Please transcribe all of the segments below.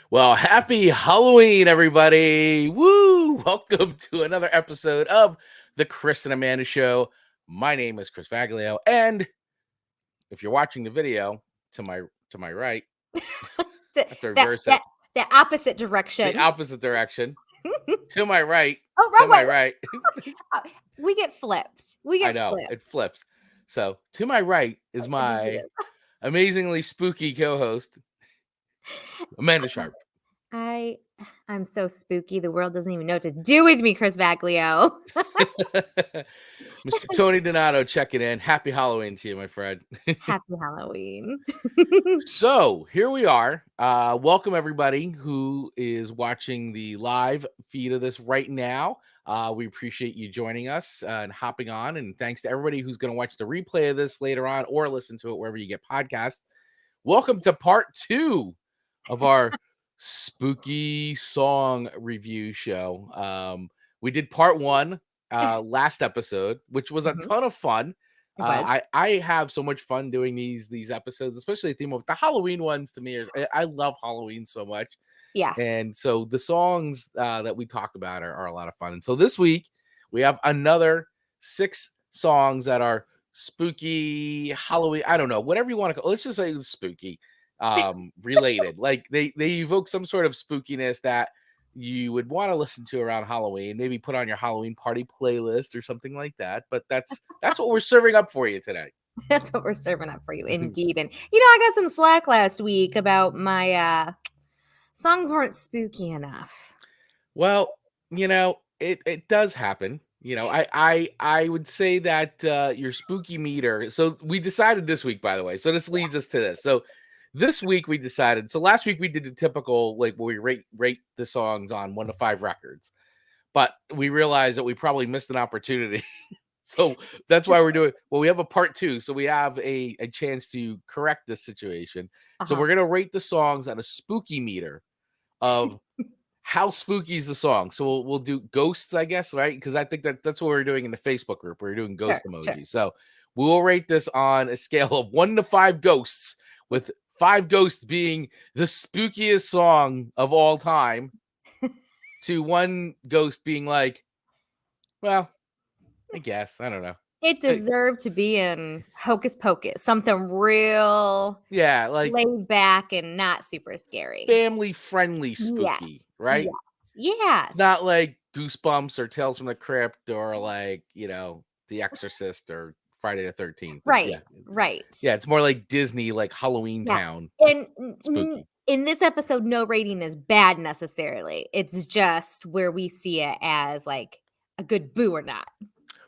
Well, happy Halloween, everybody. Woo! Welcome to another episode of the Chris and Amanda Show. My name is Chris Vaglio, and if you're watching the video to my right, I have to that reverse it. that the opposite direction. The opposite direction. To my right. Oh, To wrong my way. right. We get flipped. I know, it flips. So to my right is my amazingly spooky co-host, Amanda Sharp. I'm so spooky. The world doesn't even know what to do with me, Chris Vaglio. Mr. Tony Donato checking in. Happy Halloween to you, my friend. Happy Halloween. So here we are. Welcome everybody who is watching the live feed of this right now. We appreciate you joining us and hopping on. And thanks to everybody who's going to watch the replay of this later on or listen to it wherever you get podcasts. Welcome to part 2 of our spooky song review show. We did part 1 last episode, which was a ton of fun. I have so much fun doing these episodes, especially the theme of the Halloween ones. To me, I love Halloween so much. Yeah. And so the songs that we talk about are a lot of fun. And so this week we have another 6 songs that are spooky Halloween. I don't know, whatever you want to call. Let's just say it was spooky related. Like they evoke some sort of spookiness that you would want to listen to around Halloween, maybe put on your Halloween party playlist or something like that. But that's what we're serving up for you today. That's what we're serving up for you, indeed. And I got some slack last week about my songs weren't spooky enough. Well, it does happen. I would say that your spooky meter. So we decided this week, by the way. So this leads us to this. So this week we decided. So last week we did the typical like where we rate the songs on 1 to 5 records, but we realized that we probably missed an opportunity. So that's why we're doing. Well, we have a part 2, so we have a chance to correct this situation. So we're gonna rate the songs on a spooky meter of how spooky is the song. So we'll do ghosts, I guess, right? Because I think that's what we're doing in the Facebook group. We're doing ghost emojis. Sure. So we will rate this on a scale of 1 to 5 ghosts, with 5 ghosts being the spookiest song of all time, to 1 ghost being like, well, I guess. I don't know. It deserved to be in Hocus Pocus, something real, like laid back and not super scary, family friendly spooky, right? Yes. It's not like Goosebumps or Tales from the Crypt or like The Exorcist or Friday the 13th. Right. Yeah, it's more like Disney, like Halloween Town. And spooky. In this episode, no rating is bad necessarily. It's just where we see it as like a good boo or not.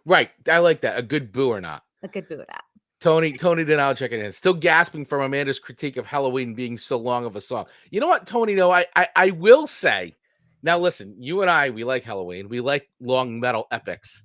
Right. I like that. A good boo or not. A good boo or not. Tony Denal checking in. Still gasping from Amanda's critique of Halloween being so long of a song. You know what, Tony? No, I will say. Now, listen, you and I, we like Halloween. We like long metal epics.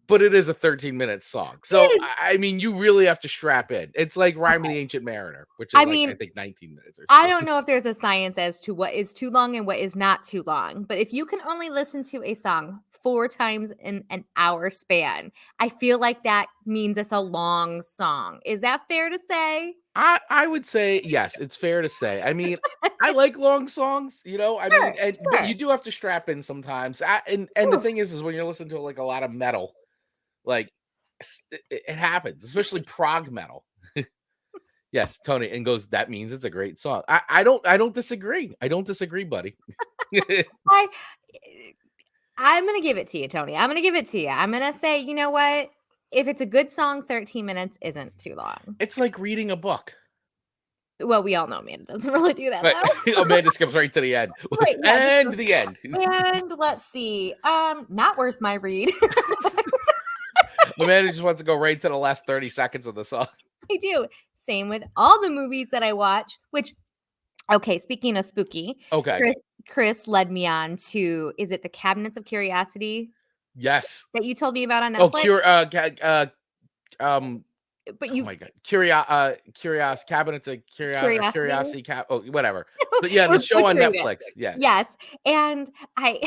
But it is a 13-minute song. So, I mean, you really have to strap in. It's like Rhyme of the Ancient Mariner, which is I think 19 minutes or so. I don't know if there's a science as to what is too long and what is not too long. But if you can only listen to a song 4 times in an hour span, I feel like that means it's a long song. Is that fair to say? I would say, yes, it's fair to say. I mean, I like long songs, but you do have to strap in sometimes. And the thing is when you're listening to like a lot of metal, like it happens, especially prog metal. Yes, Tony, and goes, that means it's a great song. I don't disagree. I don't disagree, buddy. I'm gonna give it to you, Tony. I'm gonna give it to you. I'm gonna say, you know what? If it's a good song, 13 minutes isn't too long. It's like reading a book. Well, we all know Amanda doesn't really do that. Right. Amanda skips right to the end. Right, and the end. And let's see. Not worth my read. Amanda just wants to go right to the last 30 seconds of the song. I do. Same with all the movies that I watch, which, okay, speaking of spooky. Okay. Chris led me on to, is it The Cabinets of Curiosity? Yes. That you told me about on Netflix? but Oh you my god, Curious Cabinets of Curiosity Curiosity whatever. But yeah, the we're show on butchering it. Netflix. Yeah. Yes, and I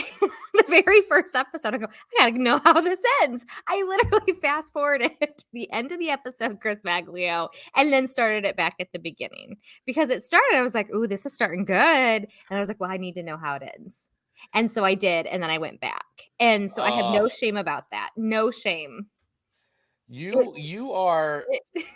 the very first episode, I go, "I gotta know how this ends." I literally fast forwarded to the end of the episode, Chris Maglio, and then started it back at the beginning. Because it started, I was like, "Ooh, this is starting good," and I was like, "Well, I need to know how it ends." And so I did, and then I went back. And so I have Oh, no shame about that, no shame. It's you are it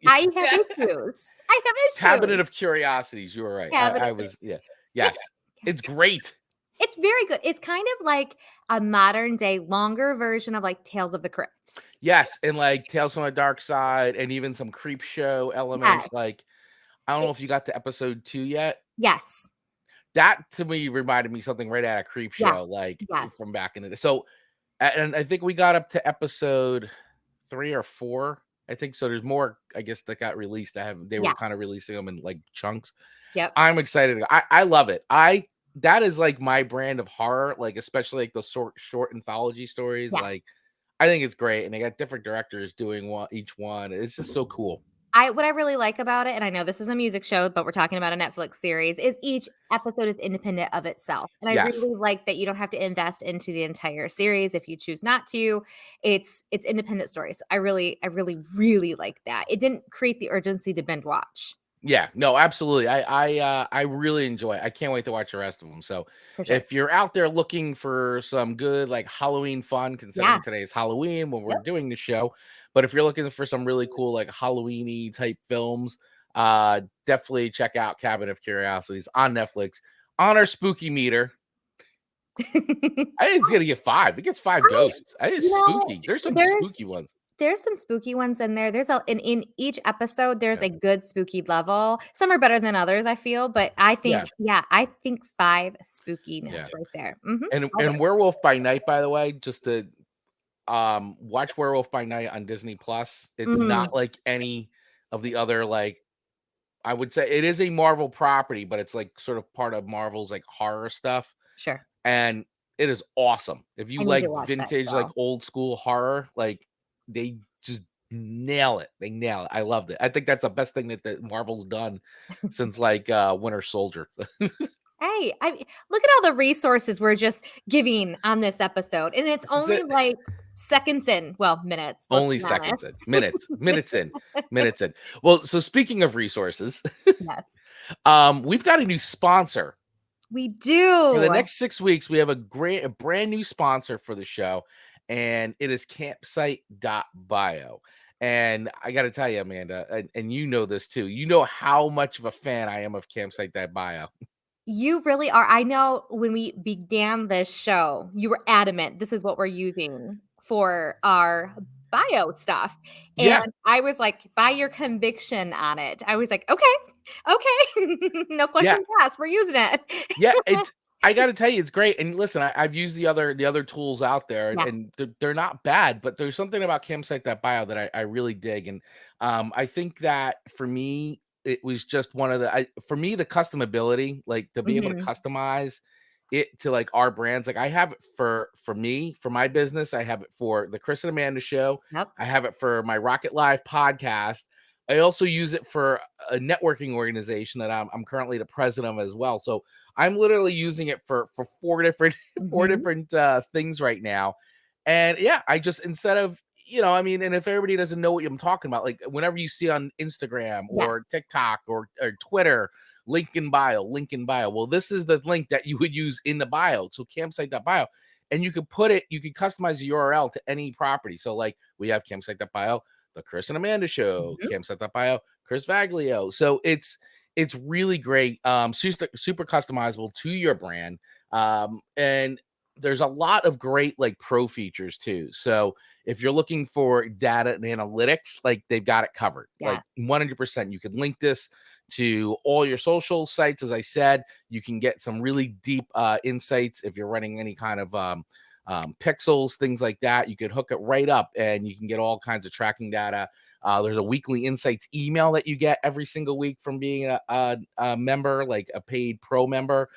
I have issues. I have Cabinet issues. of Curiosities. You were right. Cabinet I of was yeah. It's Yes. It's great. It's very good. It's kind of like a modern day longer version of, like, Tales of the Crypt. Yes, and like Tales from the Dark Side and even some creep show elements. Yes. Like, I don't know It if you got to episode 2 yet. Yes. That to me reminded me something right out of creep Yeah. show, like Yes. from back in the day. So and I think we got up to episode 3 or 4. I think so. There's more, I guess, that got released. They were Yes. kind of releasing them in like chunks. Yep. I'm excited. I love it. That is like my brand of horror, like especially like the short anthology stories. Yes. Like I think it's great, and they got different directors doing each one. It's just so cool. What I really like about it, and I know this is a music show, but we're talking about a Netflix series, is each episode is independent of itself. And I Yes. really like that you don't have to invest into the entire series if you choose not to. It's independent stories. So I really, really like that. It didn't create the urgency to binge watch, Yeah, no, absolutely. I really enjoy it. I can't wait to watch the rest of them. So, for sure. if you're out there looking for some good like Halloween fun, Yeah. considering today's Halloween when we're Yep. doing the show, but if you're looking for some really cool like Halloweeny type films, definitely check out Cabinet of Curiosities on Netflix on our spooky meter. I think it's gonna get 5. It gets 5 I ghosts. I think it's you know, spooky. There's some there's spooky ones. there's some spooky ones in there. There's a in each episode, there's Yeah. a good spooky level. Some are better than others, I feel, but I Yeah. think yeah, I think 5 spookiness Yeah. right there. Mhm. Love And it. Werewolf by Night, by the way, just to watch Werewolf by Night on Disney Plus. It's Mm, not like any of the other, like, I would say it is a Marvel property, but it's like sort of part of Marvel's like horror stuff, sure. and it is awesome. If I you need to like watch that as vintage, like well. old school horror, like they just nail it. They nail it. I loved it. I think that's the best thing that Marvel's done since like Winter Soldier. Hey, look at all the resources we're just giving on this episode, and it's This is only, it. like, seconds in well, minutes, let's Only be honest. seconds in, minutes in. Well, so speaking of resources, Yes. we've got a new sponsor. We For the do. next 6 weeks, we have a brand new sponsor for the show, and it is campsite.bio. And I got to tell you, Amanda, and you know this too. You know how much of a fan I am of campsite.bio. You really are. I know when we began this show, you were adamant, "This is what we're using for our bio stuff," and Yeah, I was like, "By your conviction on it." I was like, "Okay, okay, no yeah, questions asked, we're using it." yeah. It's I got to tell you, it's great. And listen, I've used the other tools out there, Yeah, and they're not bad. But there's something about campsite.bio that I really dig, and I think that for me, it was just one of for me the customability, like to be able to mhm, customize it to like our brands. Like I have it for me, for my business. I have it for the Chris and Amanda show. yep, I have it for my Rocket Live podcast. I also use it for a networking organization that I'm currently the president of as well. So I'm literally using it for 4 different 4 mhm, different things right now. And yeah, I just instead of I mean, and if everybody doesn't know what I'm talking about, like whenever you see on Instagram yes, or TikTok or Twitter, link in bio, link in bio. Well, this is the link that you would use in the bio. So campsite.bio. And you could you could customize the URL to any property. So like we have campsite.bio, the Chris and Amanda show, mhm, campsite.bio, Chris Vaglio. So it's really great. Super customizable to your brand. And there's a lot of great like pro features too. So if you're looking for data and analytics, like they've got it covered. Like yes, 100%. You can link this to all your social sites. As I said, you can get some really deep insights if you're running any kind of pixels, things like that. You could hook it right up and you can get all kinds of tracking data. There's a weekly insights email that you get every single week from being a member, like a paid pro member.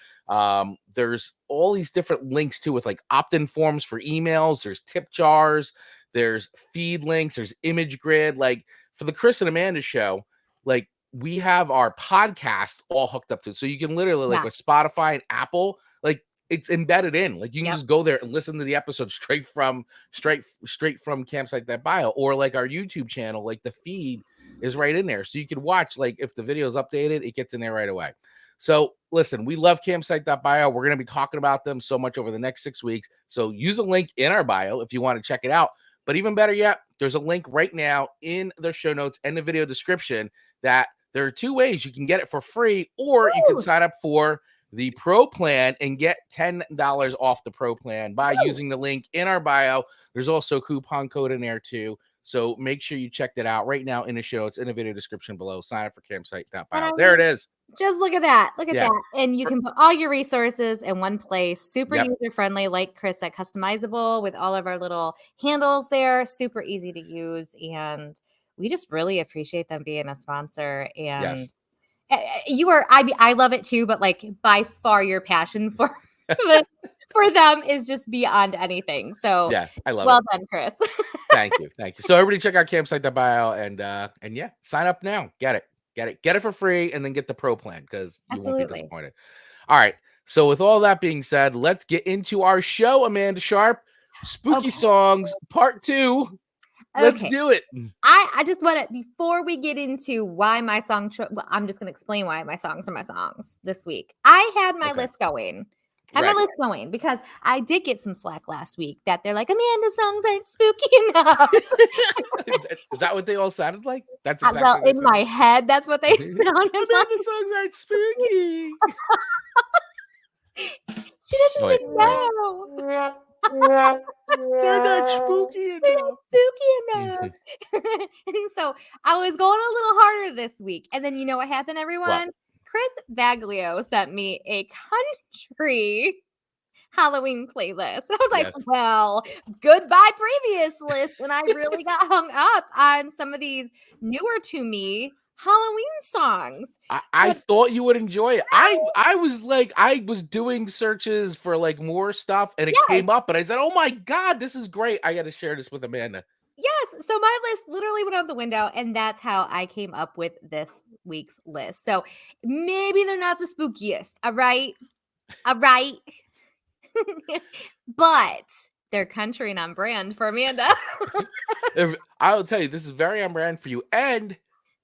There's all these different links too, with like opt-in forms for emails. There's tip jars. There's feed links. There's image grid. Like for the Chris and Amanda show, like we have our podcast all hooked up to it. So you can literally like Yeah. with Spotify and Apple, like it's embedded in. Like you can Yep. just go there and listen to the episode straight from Campsite That Bio, or like our YouTube channel, like the feed is right in there. So you can watch, like if the video is updated, it gets in there right away. So listen, we love Campsite.bio. We're going to be talking about them so much over the next 6 weeks. So use a link in our bio if you want to check it out. But even better yet, there's a link right now in the show notes and the video description that there are 2 ways you can get it for free, or you can sign up for the pro plan and get $10 off the pro plan by using the link in our bio. There's also a coupon code in there too. So make sure you check that out right now in the show notes, in the video description below. Sign up for Campsite.bio. There it is. Just look at that. Look at Yeah. that. And you can put all your resources in one place. Super Yep. user-friendly, like Chris said, customizable with all of our little handles there. Super easy to use. And we just really appreciate them being a sponsor. And I love it too, but like by far your passion for for them is just beyond anything. So yeah, I love well it. done, Chris. Thank you. Thank you. So everybody check out Campsite.bio and yeah, sign up now. Get it for free, and then get the pro plan because you won't be Absolutely. disappointed. All right. So with all that being said, let's get into our show, Amanda Sharp. Spooky songs part 2. Let's Okay. do it. I just want to, before we get into why my song, well, I'm just going to explain why my songs are my songs this week. I had my list going. My list going because I did get some slack last week that they're like, Amanda's songs aren't spooky enough. Is that what they all sounded like? That's exactly well, in my head, that's what they sounded like. Amanda's songs aren't spooky. She doesn't even know. They're not spooky enough. They're not spooky enough. And so I was going a little harder this week. And then you know what happened, everyone? What? Chris Baglio sent me a country Halloween playlist. And I was like, well, goodbye previous list. And I really got hung up on some of these newer to me Halloween songs. I thought you would enjoy it. I was doing searches for like more stuff, and it came up, and I said, "Oh my god, this is great! I got to share this with Amanda." Yes, so my list literally went out the window, and that's how I came up with this week's list. So maybe they're not the spookiest, all right, but they're country and on brand for Amanda. I will tell you, this is very on brand for you, and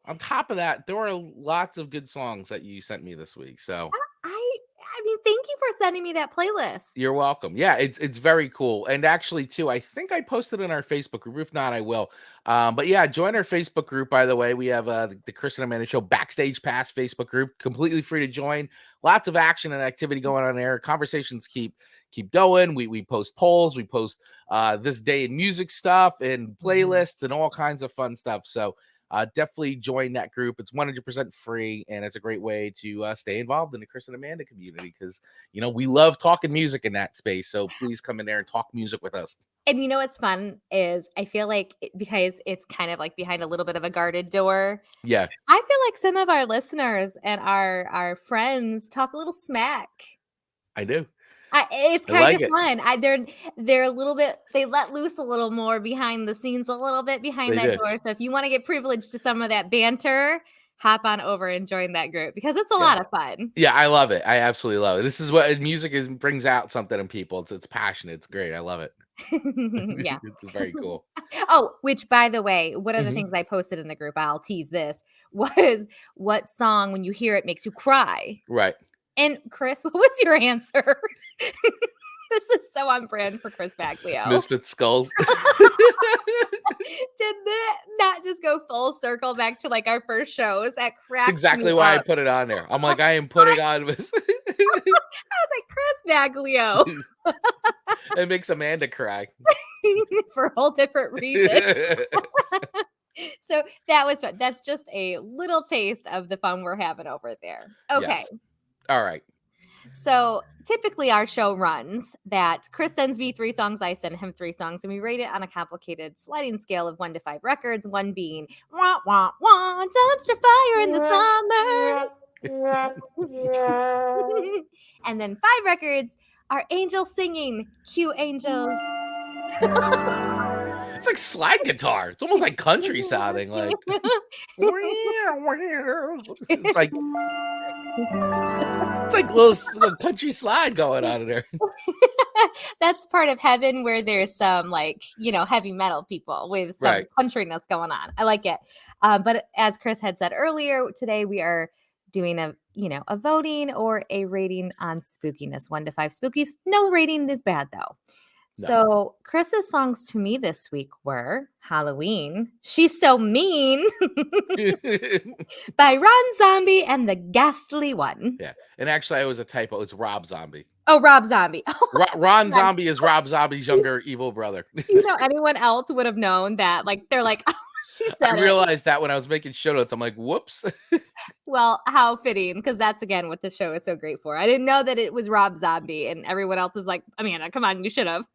on top of that, there were lots of good songs that you sent me this week. So I mean, thank you for sending me that playlist. You're welcome. Yeah, it's very cool. And actually, too, I think I posted in our Facebook group. If not, I will. But yeah, join our Facebook group. By the way, we have the Chris and Amanda Show Backstage Pass Facebook group, completely free to join. Lots of action and activity going on there. Conversations keep going. We post polls. We post this day in music stuff and playlists and all kinds of fun stuff. So definitely join that group. It's 100% free, and it's a great way to stay involved in the Chris and Amanda community because, you know, we love talking music in that space. So please come in there and talk music with us. And you know what's fun is I feel like because it's kind of like behind a little bit of a guarded door. Yeah. I feel like some of our listeners and our friends talk a little smack. I do. It's kind of fun. They're a little bit, they let loose a little more behind the scenes, a little bit behind that door. So if you want to get privileged to some of that banter, hop on over and join that group because it's a lot of fun. Yeah, I love it. I absolutely love it. This is what music is, brings out something in people. It's passionate. It's great. I love it. Yeah. It's very cool. Oh, which by the way, one of the things I posted in the group, I'll tease this, was what song when you hear it makes you cry. Right. And Chris, what was your answer? This is so on brand for Chris Baglio. Misfit Skulls. Did that not just go full circle back to like our first shows? That cracked That's exactly why I put it on there. I'm like, I am putting on this. I was like, Chris Baglio. It makes Amanda cry. For a whole different reason. So that was fun. That's just a little taste of the fun we're having over there. Okay. Yes. All right. So typically our show runs that Chris sends me 3 songs, I send him 3 songs, and we rate it on a complicated sliding scale of 1 to 5 records, 1 being wah, wah, wah, dumpster fire in the summer. And then 5 records are angels singing, cue angels. It's like slide guitar. It's almost like country sounding. Like it's like little country slide going on in there. That's part of heaven where there's some like, heavy metal people with some Right. countryness going on. I like it. But as Chris had said earlier, today we are doing a voting or a rating on spookiness, 1 to 5 spookies. No rating is bad though. No. So Chris's songs to me this week were Halloween, She's So Mean by Ron Zombie and the Ghastly One. Yeah. And actually, I was a typo. It's Rob Zombie. Oh, Rob Zombie. Ron Zombie is Rob Zombie's younger evil brother. Do you know anyone else would have known that? Like, they're like, oh, she said I realized that when I was making show notes. I'm like, whoops. Well, how fitting, because that's, again, what the show is so great for. I didn't know that it was Rob Zombie, and everyone else is like, Amanda, come on, you should have.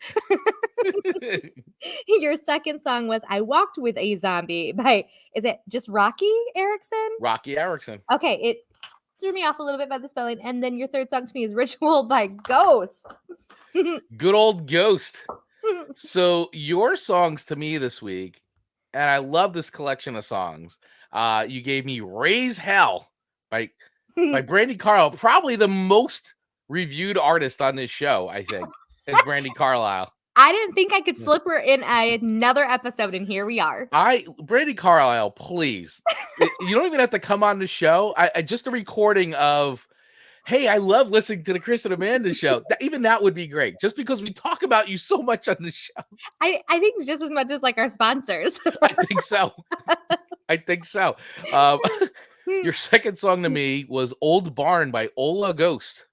Your second song was I Walked With a Zombie by, is it just Roky Erickson? Roky Erickson. Okay, it threw me off a little bit by the spelling. And then your third song to me is Ritual by Ghost. Good old Ghost. So your songs to me this week, and I love this collection of songs. You gave me Raise Hell by Brandi Carlile, probably the most reviewed artist on this show, I think, is Brandi Carlile. I didn't think I could slip her in another episode, and here we are. Brandi Carlile, please. You don't even have to come on the show. I just a recording of, hey, I love listening to the Chris and Amanda show. Even that would be great, just because we talk about you so much on the show. I think just as much as like our sponsors. I think so. I think so. Your second song to me was Old Barn by Hola Ghost.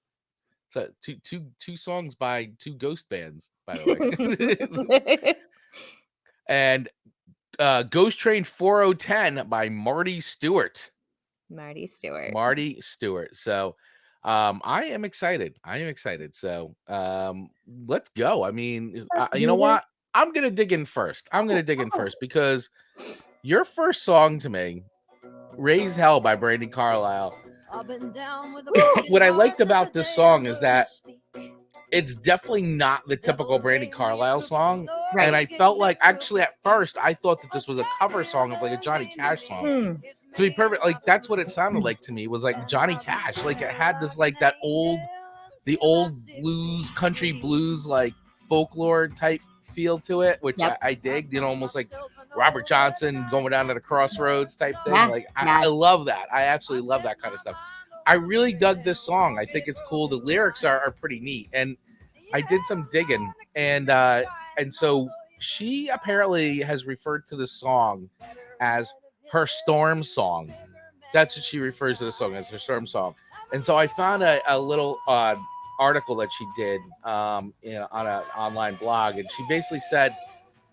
So two songs by two ghost bands, by the way. And Ghost Train 4010 by Marty Stuart. Marty Stuart. Marty Stuart. So I am excited. So let's go. I mean, you know what? I'm going to dig in first. Because your first song to me, Raise Hell by Brandi Carlile. What I liked about this song is that it's definitely not the typical Brandi Carlile song. Right. And I felt like, actually, at first, I thought that this was a cover song of like a Johnny Cash song. To be perfect, like that's what it sounded like to me, was like Johnny Cash. Like it had this like the old blues, country blues, like folklore type feel to it, which I dig, almost like Robert Johnson going down to the crossroads type thing. I love that. I absolutely love that kind of stuff. I really dug this song. I think it's cool. The lyrics are pretty neat. And I did some digging. And so she apparently has referred to this song as her storm song. That's what she refers to the song as, her storm song. And so I found a little article that she did on an online blog, and she basically said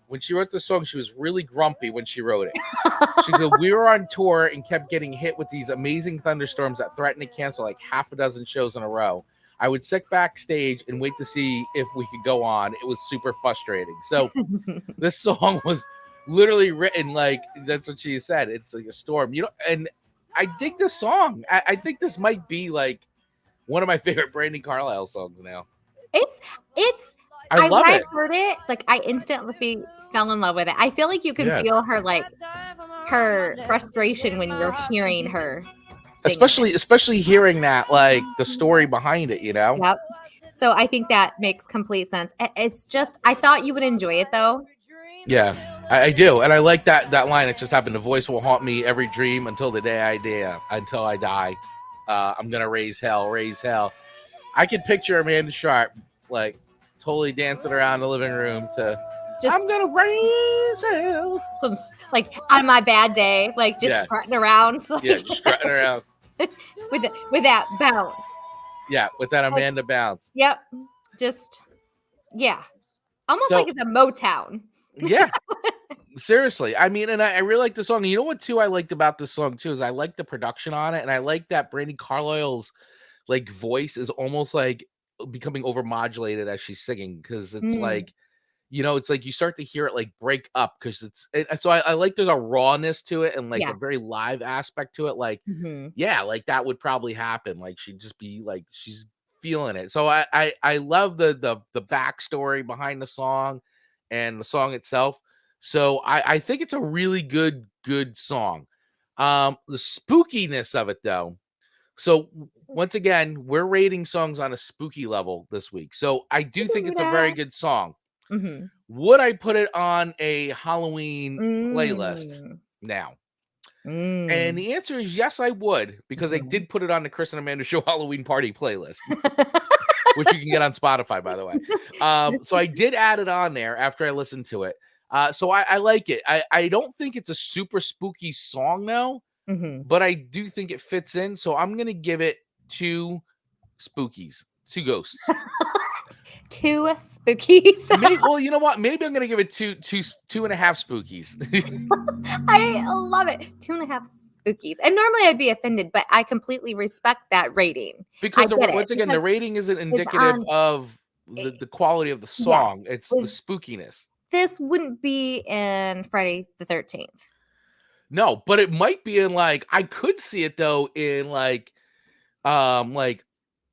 when she wrote the song, she was really grumpy when she wrote it. She said, we were on tour and kept getting hit with these amazing thunderstorms that threatened to cancel like half a dozen shows in a row. I would sit backstage and wait to see if we could go on. It was super frustrating. So this song was literally written like, that's what she said. It's like a storm, and I dig this song. I think this might be like one of my favorite Brandi Carlile songs now. I love it. I heard it, like I instantly fell in love with it. I feel like you can feel her, like her frustration when you're hearing her sing. Especially hearing that, like the story behind it, Yep. So I think that makes complete sense. It's just, I thought you would enjoy it though. Yeah, I do. And I like that line. It just happened. The voice will haunt me every dream until the day until I die. I'm going to raise hell. I could picture Amanda Sharp, like, totally dancing around the living room to I'm gonna raise hell. Some like on my bad day, like just strutting around. Like, just strutting around with that bounce. Yeah, with that Amanda bounce. Yep. Just almost like it's a Motown. Yeah. Seriously. I mean, and I really like the song. You know what too I liked about this song too is I like the production on it, and I like that Brandi Carlile's like voice is almost like becoming overmodulated as she's singing, because it's like, it's like you start to hear it like break up, because so I like there's a rawness to it and like a very live aspect to it, like like that would probably happen, like she'd just be like she's feeling it. So I love the backstory behind the song and the song itself. So I think it's a really good song. The spookiness of it though. So once again, we're rating songs on a spooky level this week. So I We do can think do it's a very that. good song. Mhm. Would I put it on a Halloween playlist Mm. now? And Mm. the answer is yes, I would, because I Mhm. did put it on the Chris and Amanda Show Halloween Party playlist, which you can get on Spotify, by the way. So I did add it on there after I listened to it. So I like it. I don't think it's a super spooky song now, Mhm. but I do think it fits in. So I'm gonna give it two spookies, two ghosts. 2 spookies. Well, you know what? Maybe I'm gonna give it two and a half spookies. I love it. 2.5 spookies. And normally I'd be offended, but I completely respect that rating. I Because get it once again, because the rating isn't it's indicative on of I the quality of the yes. song. It's the This spookiness. this wouldn't be in Friday the 13th. No, but it might be in like I could see it though in like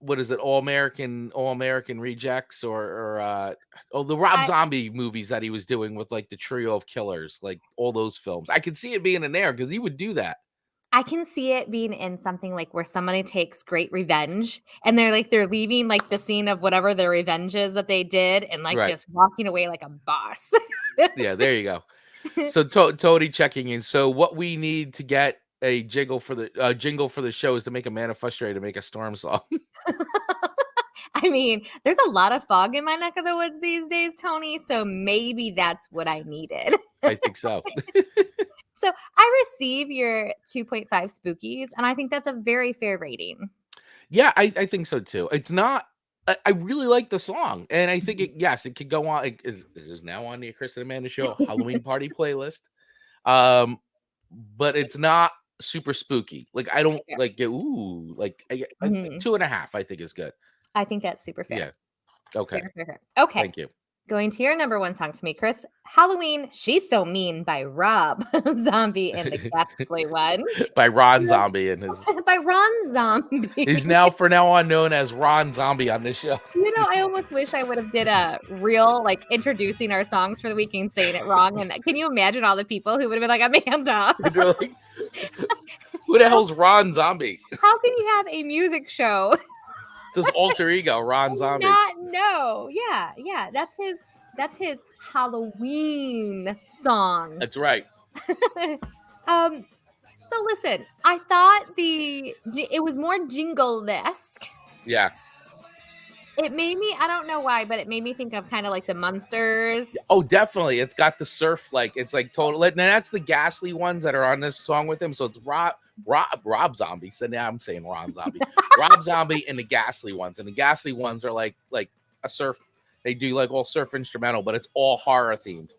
what is it, All American Rejects or the Rob I Zombie movies that he was doing with like the trio of killers, like all those films. I could see it being in there because he would do that. I can see it being in something like where somebody takes great revenge and they're leaving like the scene of whatever their revenge is that they did and like Right. just walking away like a boss. Yeah, there you go. So Tony checking in. So what we need to get a jingle for the show is to make a man frustrated to make a storm song. I mean, there's a lot of fog in my neck of the woods these days, Tony, so maybe that's what I needed. I think so. So, I receive your 2.5 spookies, and I think that's a very fair rating. Yeah, I think so too. It's not. I really like the song, and I think Mhm. it could go on. It is now on the Chris and Amanda Show Halloween Party playlist. Um, but it's not super spooky. Like I don't Fair. like get ooh I Mhm. two and a half. I think is good. I think that's super fair. Yeah. Okay. Fair, fair, fair. Okay. Thank you. Going to your number 1 song to me, Chris. Halloween, She's So Mean by Rob Zombie and the Ghastly One. By Ron Zombie and his. By Ron Zombie. He's now for now on known as Ron Zombie on this show. I almost wish I would have did a real, like, introducing our songs for the week and saying it wrong, and can you imagine all the people who would have been like, "Amanda, And they're like, who the how hell's Ron Zombie? how can you have a music show It's his alter ego, Ron and Zombie. not know?" Yeah, yeah, that's his Halloween song. That's right. Um, so listen, I thought it was more jingle-esque. Yeah. It made me I don't know why, but it made me think of kinda like the Munsters. Oh, definitely. It's got the surf, like it's like total. And that's the Ghastly ones that are on this song with him. So it's Rob Zombie. So now I'm saying Ron Zombie, Rob Zombie, and the Ghastly ones. And the Ghastly ones are like a surf. They do like all surf instrumental, but it's all horror themed,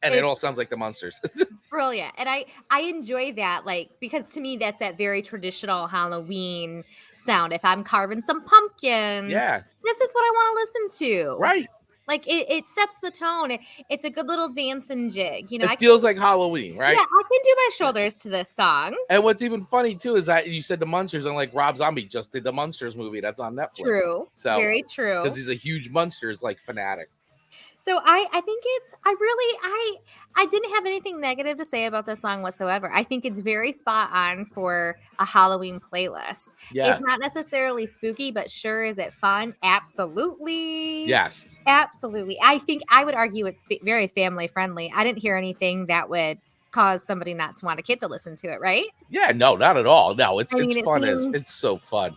and it It's all sounds like the Munsters. brilliant, and I enjoy that, like, because to me, that's that very traditional Halloween sound. If I'm carving some pumpkins, Yeah. this is what I wanna listen to. Right. Like, it sets the tone. It's a good little dancing jig, It I can feels like Halloween, yeah, right? I can do my Yeah. shoulders to this song. And what's even funny too is that you said the Munsters, and like Rob Zombie just did the Munsters movie that's on Netflix. True, So very true. because he's a huge Munsters like fanatic. So I think I didn't have anything negative to say about this song whatsoever. I think it's very spot on for a Halloween playlist. It's Yeah. not necessarily spooky, but sure is it fun? Absolutely. Yes. Absolutely. I think I would argue it's very family friendly. I didn't hear anything that would cause somebody not to want a kid to listen to it, right? Yeah. No, not at all. No, I it's mean, it fun as seems it's so fun.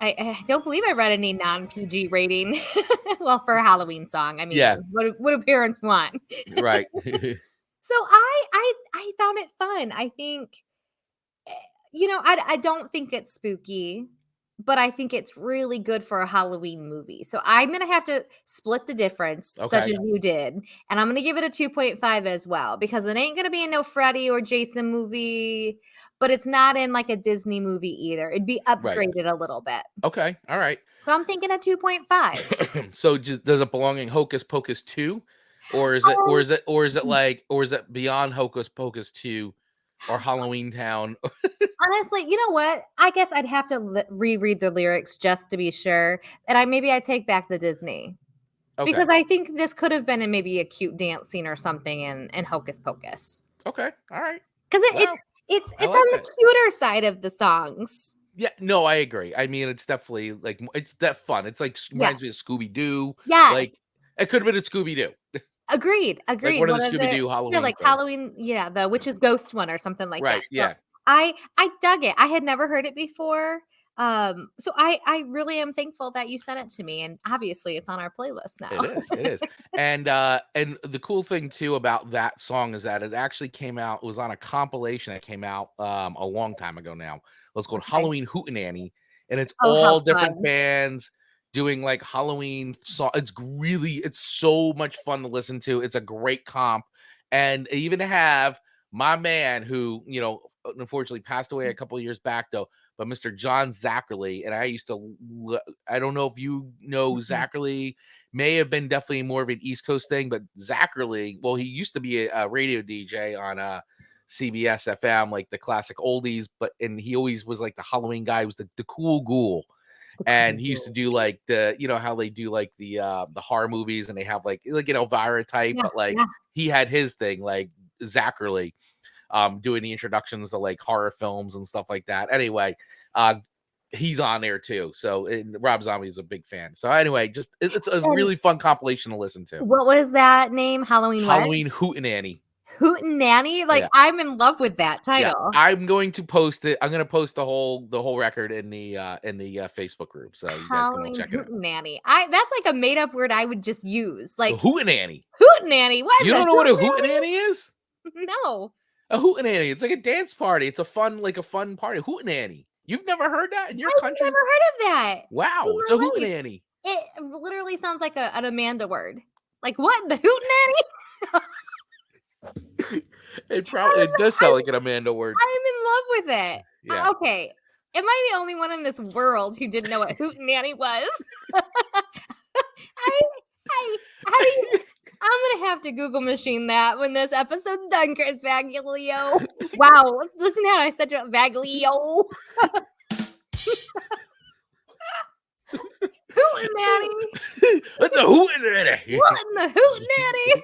I don't believe I read any non-PG rating. Well, for a Halloween song. I Yeah. mean, what do parents want? Right. So I found it fun. I think, eh, I don't think it's spooky, but I think it's really good for a Halloween movie. So I'm gonna have to split the difference, such Okay. as you did, and I'm gonna give it a 2.5 as well because it ain't gonna be in no Freddy or Jason movie, but it's not in like a Disney movie either. It'd be Right. upgraded a little bit. Okay. All right. So I'm thinking a 2.5. So does it belong in Hocus Pocus 2? Um, Or is it beyond Hocus Pocus 2 or Halloween Town? Honestly, you know what? I guess I'd have to reread the lyrics just to be sure, and I take back the Disney. Okay. Because I think this could have been in maybe a cute dance scene or something in Hocus Pocus. Okay. All right. Because Well, it's I on like the that. cuter side of the songs. Yeah, no, I agree. I mean, it's definitely like it's that fun. It's like Yeah. reminds me of Scooby Doo. Yes. Like it could have been a Scooby Doo, Agreed, like agreed. one of the One of Scooby the Doo yeah, Halloween like films. Halloween, yeah, the Witch's Ghost one or something like that. Right. So Yeah. I dug it. I had never heard it before. So I really am thankful that you sent it to me, and obviously it's on our playlist now. It is. It is. And the cool thing too about that song is that it actually came out. It was on a compilation that came out a long time ago now. It was called Okay. Halloween Hootenanny, and it's Oh, how all different fun. bands doing like Halloween song. It's so much fun to listen to. It's a great comp, and they even have my man who unfortunately passed away a couple of years back though, but Mr. John Zachary. And I used to I don't know if you know Mhm. Zachary, may have been definitely more of an East Coast thing, but Zachary, well, he used to be a radio DJ on CBS FM, like the classic oldies, and he always was like the Halloween guy. He was the cool ghoul. The And cool he used to dude. do like how they do like the horror movies and they have like Elvira type, Yeah, but like yeah. he had his thing, like Zachary, doing the introductions to like horror films and stuff like that. Anyway, uh, he's on there too. So and Rob Zombie is a big fan. So anyway, it's a And really fun compilation to listen to. what was that name? Halloween what? Halloween Hootenanny. Hootenanny? Like, Yeah. I'm in love with that Yeah. title. I'm going to post it. I'm going to post the whole record in the Facebook group, so you guys can all Halloween check it out. Hootenanny. I That's like a made up word I would just use. A Like, hootenanny. Hootenanny. What is You a don't know what a Hootenanny? hootenanny is? No. A hootenanny. It's like a dance party. It's a fun party. Hootenanny. You've never heard that in your I've country? never heard of that in Wow, it's a my life. hootenanny. It literally sounds like an Amanda word. Like, what? The Hootenanny? It does sound like an Amanda word. I'm in love with it. Yeah. Okay. Am I the only one in this world who didn't know what Hootenanny was? I, how do you? I'm gonna have to Google machine that when this episode's done, Chris Vaglio. Wow, listen how I said it, Vaglio. Hootenanny. It's a hootenanny. What in the Hootenanny?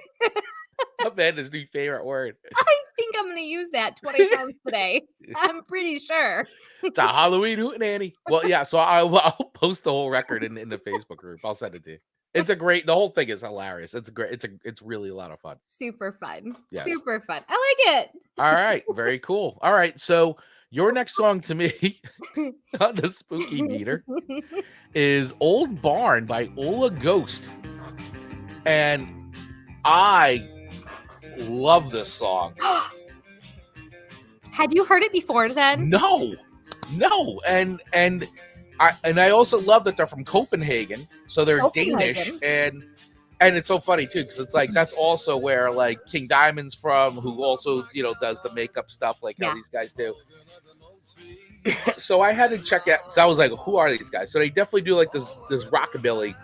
Amanda's new favorite word. I think I'm gonna use that 20 times today. I'm pretty sure. It's a Halloween hootenanny. Well, yeah. So I'll post the whole record in the Facebook group. I'll send it to you. The whole thing is hilarious. It's great. It's really a lot of fun. Super fun. Yes. Super fun. I like All right. Very cool. All right. So your next song to me on the spooky meter it. is Old Barn by Hola Ghost. And I love this song. Had you heard it before then? No. And I also love that they're from Copenhagen, so they're Danish, Copenhagen. and it's so funny too because it's like that's also where like King Diamond's from, who also does the makeup stuff like how Yeah. these guys do. So I had to check out because I was like, who are these guys? So they definitely do like this rockabilly.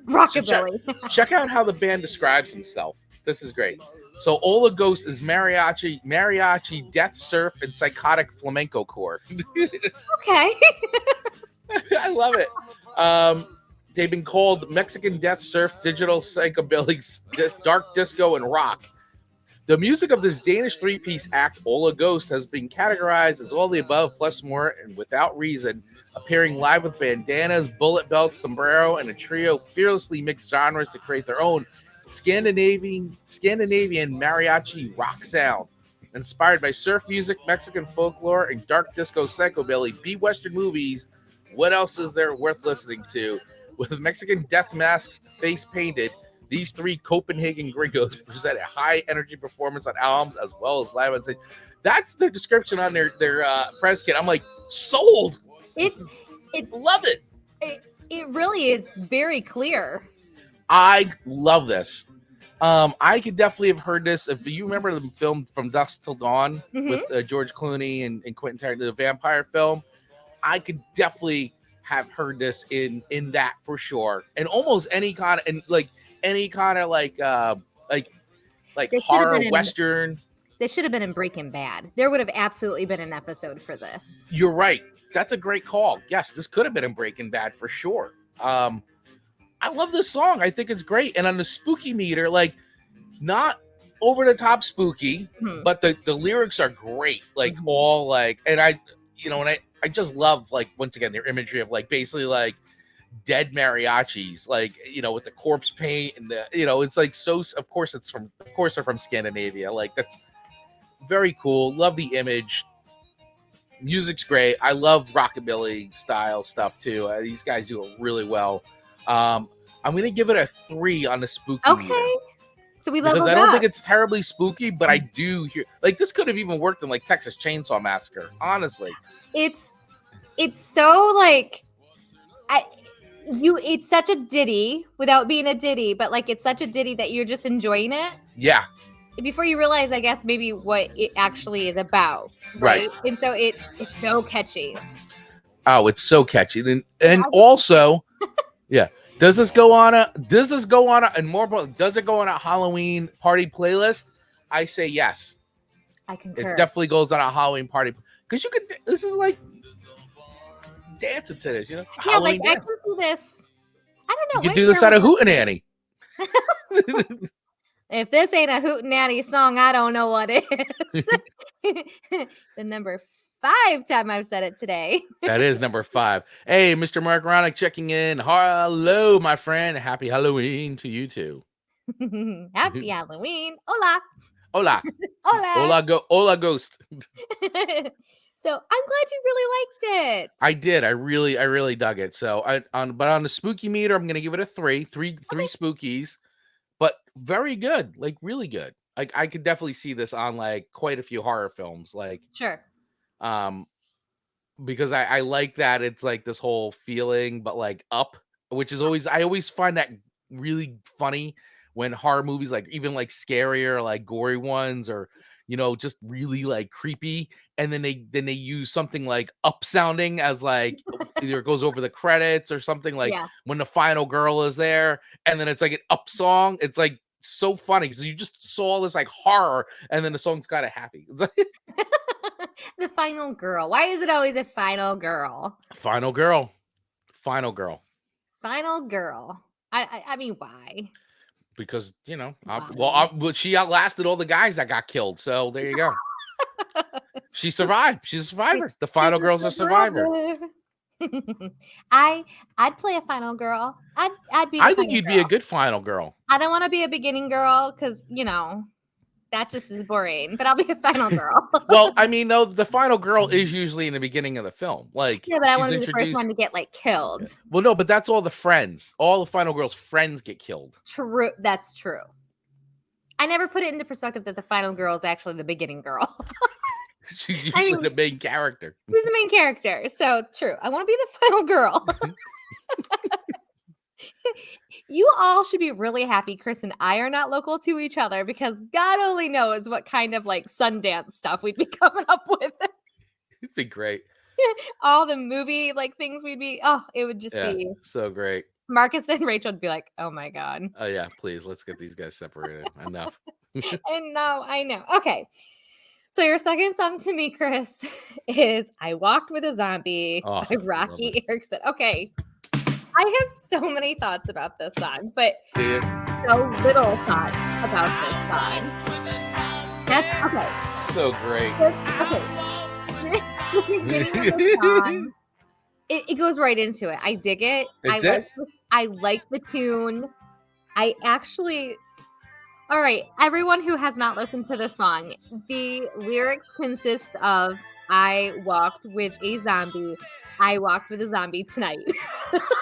Rockabilly. Check out how the band describes himself. This is great. So Hola Ghost is mariachi, death surf, and psychotic flamenco core. Okay. I love it. They've been called Mexican death surf, digital psychobilly, dark disco, and rock. The music of this Danish three-piece act, Hola Ghost, has been categorized as all the above plus more, and without reason, appearing live with bandanas, bullet belts, sombrero, and a trio fearlessly mixed genres to create their own Scandinavian mariachi rock sound. Inspired by surf music, Mexican folklore, and dark disco psychobilly, B Western movies, what else is there worth listening to? With Mexican death masks, face painted, these three Copenhagen gringos present a high energy performance on albums as well as live on stage. That's their description on their press kit. I'm like, sold. Love it. It really is very clear. I love this. I could definitely have heard this. If you remember the film From Dusk Till Dawn with George Clooney and Quentin Tarantino, the vampire film, I could definitely have heard this in that for sure. And almost any kind of horror western. They should have been in Breaking Bad. There would have absolutely been an episode for this. You're right. That's a great call. Yes, this could have been in Breaking Bad for sure. I love this song. I think it's great. And on the spooky meter, like not over the top spooky, but the lyrics are great. Like all like, and I, you know, and I just love like once again their imagery of like basically like dead mariachis, like you know, with the corpse paint and the, you know, it's like so. Of course they're from Scandinavia. Like that's very cool. Love the image. Music's great. I love rockabilly style stuff too. These guys do it really well. I'm gonna give it a 3 on the spooky meter. Okay. So we because leveled I don't up. think it's terribly spooky, but I do hear like this could have even worked in like Texas Chainsaw Massacre. Honestly, It's so like it's such a ditty without being a ditty, but like it's such a ditty that you're just enjoying it. Yeah. Before you realize, I guess, maybe what it actually is about. Right. And so it's so catchy. Oh, it's so catchy. And also, yeah. Does this go on a and more importantly, does it go on a Halloween party playlist? I say yes. I concur. It definitely goes on a Halloween party because you could. This is like dancing to this, you know. Yeah, Halloween like dance. I can do this. I don't know. You can do this at a hootenanny. If this ain't a hootenanny song, I don't know what is. The number 5 time I've said it today. That is number 5. Hey, Mr. Mark Ronick checking in. Hello, my friend. Happy Halloween to you too. Happy Halloween. Hola. Hola. Hola. Hola Ghost. So I'm glad you really liked it. I did. I really dug it. So but on the spooky meter, I'm gonna give it a 3. Three spookies, but very good. Like really good. Like I could definitely see this on like quite a few horror films. Like sure. Because I like that it's like this whole feeling, but like up, which is I always find that really funny when horror movies, like even like scarier, like gory ones, or you know, just really like creepy, and then they use something like up sounding as like either it goes over the credits or something like when the final girl is there, and then it's like an up song. It's like so funny because you just saw this like horror, and then the song's kind of happy. It's like the final girl. Why is it always a final girl? Final girl. Final girl. Final girl. I mean, why? Because, you know, well, she outlasted all the guys that got killed. So there you go. She survived. She's a survivor. The final girl's a survivor. I'd play a final girl. I'd be. I think you'd be a good final girl. I don't want to be a beginning girl because, you know, that just is boring, but I'll be a final girl. Well, I mean, though, the final girl is usually in the beginning of the film. Like, yeah, but I want to be the first one to get like killed. Yeah. Well, no, but that's all the friends. All the final girl's friends get killed. True. That's true. I never put it into perspective that the final girl is actually the beginning girl. She's usually the main character. She's the main character. So true. I want to be the final girl. You all should be really happy Chris and I are not local to each other because God only knows what kind of like Sundance stuff we'd be coming up with. It'd be great. All the movie like things we'd be, it would just be so great. Marcus and Rachel would be like, oh my God. Oh yeah, please, let's get these guys separated. Enough. I know. Okay. So your second song to me, Chris, is I Walked with a Zombie by Roky Erickson. Okay. I have so many thoughts about this song, but so little thoughts about this song. That's okay. So great. Okay. The beginning of the song, it goes right into it. I dig it. I like the tune. I actually... All right, everyone who has not listened to this song, the lyrics consist of I walked with a zombie. I walked with a zombie tonight.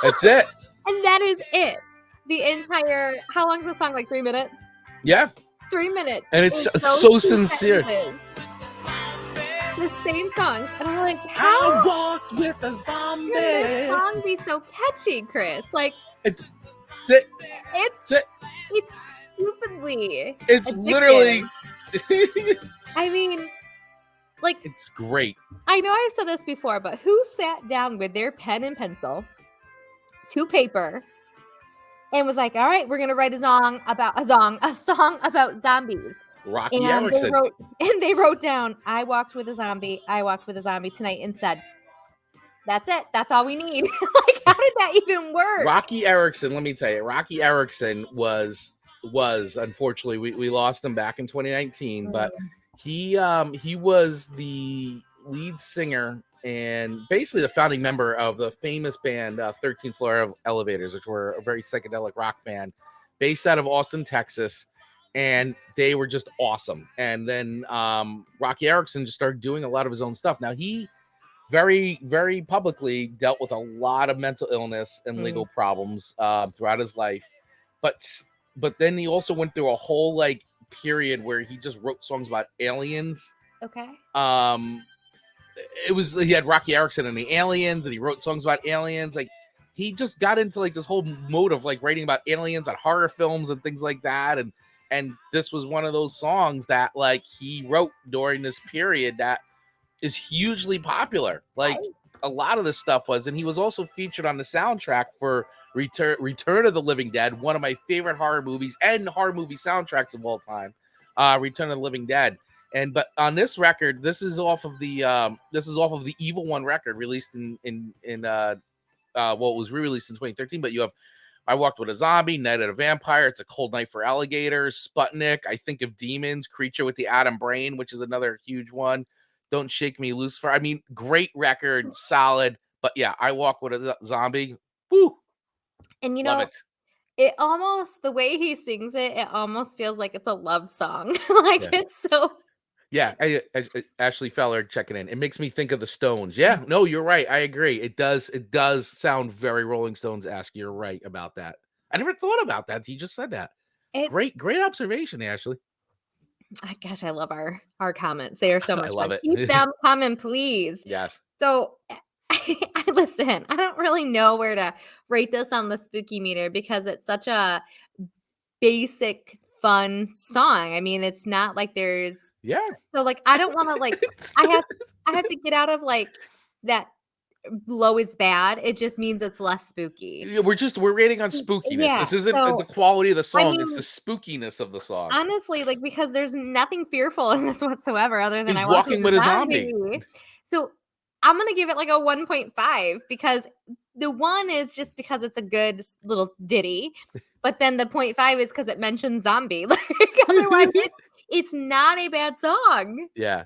That's it. And that is it. The entire, how long is the song? Like 3 minutes? Yeah. 3 minutes. And it's so sincere. The same song. And I'm like, how? I walked with a zombie. Can this song be so catchy, Chris? Like, it's stupidly. It's addictive. Literally. I mean, like, it's great. I know I've said this before, but who sat down with their pen and pencil to paper and was like, all right, we're going to write a song about zombies. Roky Erickson. They wrote down, I walked with a zombie. I walked with a zombie tonight and said, that's it. That's all we need. Like, how did did that even work? Roky Erickson, let me tell you, Roky Erickson was unfortunately we lost him back in 2019, but he was the lead singer and basically the founding member of the famous band 13th Floor Elevators, which were a very psychedelic rock band based out of Austin, Texas. And they were just awesome. And then Roky Erickson just started doing a lot of his own stuff. Now he very, very publicly dealt with a lot of mental illness and legal problems throughout his life. But then he also went through a whole like period where he just wrote songs about aliens. Okay. He had Roky Erickson and the aliens, and he wrote songs about aliens. Like he just got into like this whole mode of like writing about aliens and horror films and things like that. And this was one of those songs that like he wrote during this period that is hugely popular. Like a lot of this stuff was, and he was also featured on the soundtrack for Return of the Living Dead, one of my favorite horror movies and horror movie soundtracks of all time. Return of the Living Dead. But on this record, this is off of the Evil One record released in it was re-released in 2013. But you have I Walked with a Zombie, Night of a Vampire, It's a Cold Night for Alligators, Sputnik, I Think of Demons, Creature with the Atom Brain, which is another huge one. Don't Shake Me, Lucifer. I mean, great record, solid. But yeah, I Walk with a Zombie. Woo! And Love it almost, the way he sings it, it almost feels like it's a love song. Like it's so. Yeah, Ashley Feller checking in. It makes me think of the Stones. Yeah, no, you're right. I agree. It does sound very Rolling Stones-esque. You're right about that. I never thought about that. You just said that. Great observation, Ashley. Gosh, I love our comments. They are so much I love fun. it. Keep them coming, please. Yes. So listen, I don't really know where to rate this on the spooky meter because it's such a basic, fun song. I mean, it's not like there's So like I don't want to like I have to get out of like that low is bad. It just means it's less spooky. We're rating on spookiness. Yeah, This isn't the quality of the song, it's the spookiness of the song. Honestly, like because there's nothing fearful in this whatsoever other than He's I walking with a zombie. So I'm gonna give it like a 1.5 because the one is just because it's a good little ditty, but then the 0.5 is because it mentions zombie. Like otherwise, it's not a bad song. Yeah.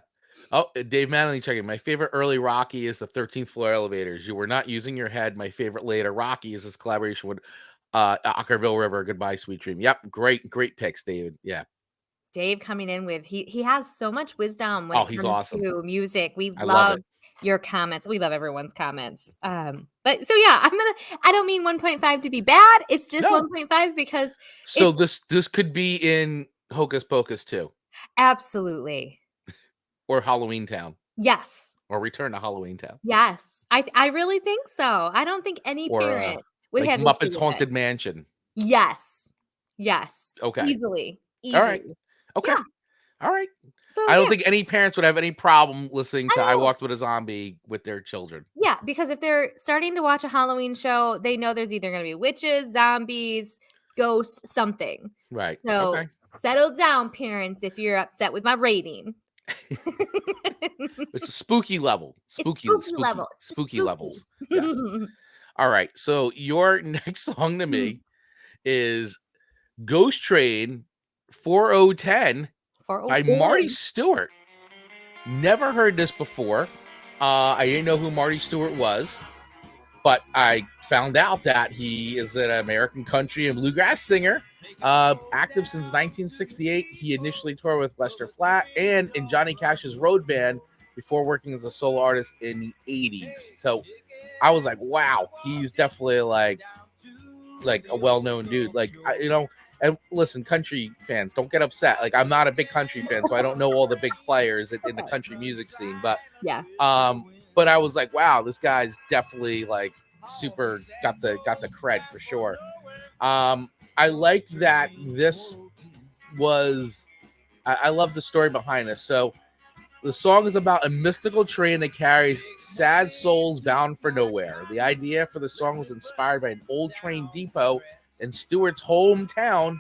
Oh, Dave Manley checking. My favorite early Rocky is the 13th Floor Elevators. You Were Not Using Your Head. My favorite later Rocky is his collaboration with Ockerville River. Goodbye, Sweet Dream. Yep, great picks, David. Yeah. Dave coming in with he has so much wisdom when it he's comes awesome. to music. We I love love your comments. We love everyone's comments. But so yeah, I don't mean 1.5 to be bad. It's just 1.5 because so this could be in Hocus Pocus too. Absolutely. Or Halloween Town. Yes. Or Return to Halloween Town. Yes. I really think so. I don't think any parent would like have Muppets Haunted Mansion. Yes. Okay. Easily. All right. Okay. Yeah. All right. So I don't think any parents would have any problem listening to I Walked with a Zombie with their children. Yeah, because if they're starting to watch a Halloween show, they know there's either going to be witches, zombies, ghosts, something. Right. So settle down, parents, if you're upset with my rating. It's a spooky level. Spooky levels. Yes. All right. So your next song to me is Ghost Train 4010 by Marty Stuart. Never heard this before. I didn't know who Marty Stuart was, but I found out that he is an American country and bluegrass singer, active since 1968. He initially toured with Lester Flatt and in Johnny Cash's road band before working as a solo artist in the 80s. So I was like, wow, he's definitely like a well-known dude. Like, and listen, country fans, don't get upset. Like, I'm not a big country fan, so I don't know all the big players in the country music scene. But but I was like, wow, this guy's definitely like super got the cred for sure. I liked that this was. I love the story behind this. So the song is about a mystical train that carries sad souls bound for nowhere. The idea for the song was inspired by an old train depot in Stewart's hometown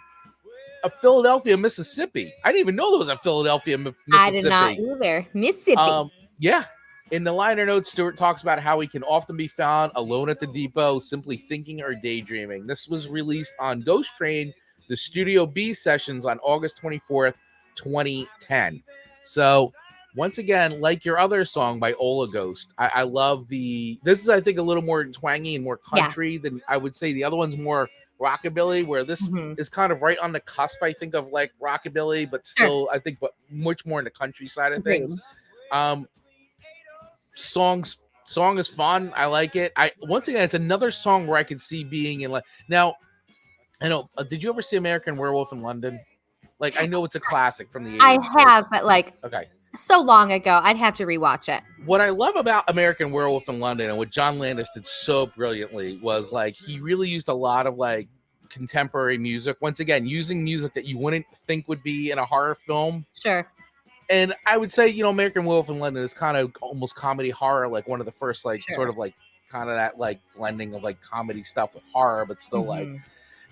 of Philadelphia, Mississippi. I didn't even know there was a Philadelphia, Mississippi. I did not either. Mississippi. Yeah. In the liner notes, Stewart talks about how he can often be found alone at the depot, simply thinking or daydreaming. This was released on Ghost Train, the Studio B sessions on August 24th, 2010. So, once again, like your other song by Hola Ghost, I love this is, I think, a little more twangy and more Yeah. country than I would say the other one's more rockabilly, where this Mhm. is kind of right on the cusp, I think, of like rockabilly, but Sure. still, I think, but much more in the country side of things. Agreed. Um, song is fun. I like it. I once again, it's another song where I could see being in like now. I know. Did you ever see American Werewolf in London? Like, I know it's a classic from the I '80s. Like, have, but, like, okay, so long ago, I'd have to rewatch it. what I love about American Werewolf in London and what John Landis did so brilliantly was like he really used a lot of like contemporary music. Once again, using music that you wouldn't think would be in a horror film. Sure. And I would say, American Werewolf in London is kind of almost comedy horror, like one of the first, like, Sure. sort of like kind of that like blending of like comedy stuff with horror, but still like, Mhm.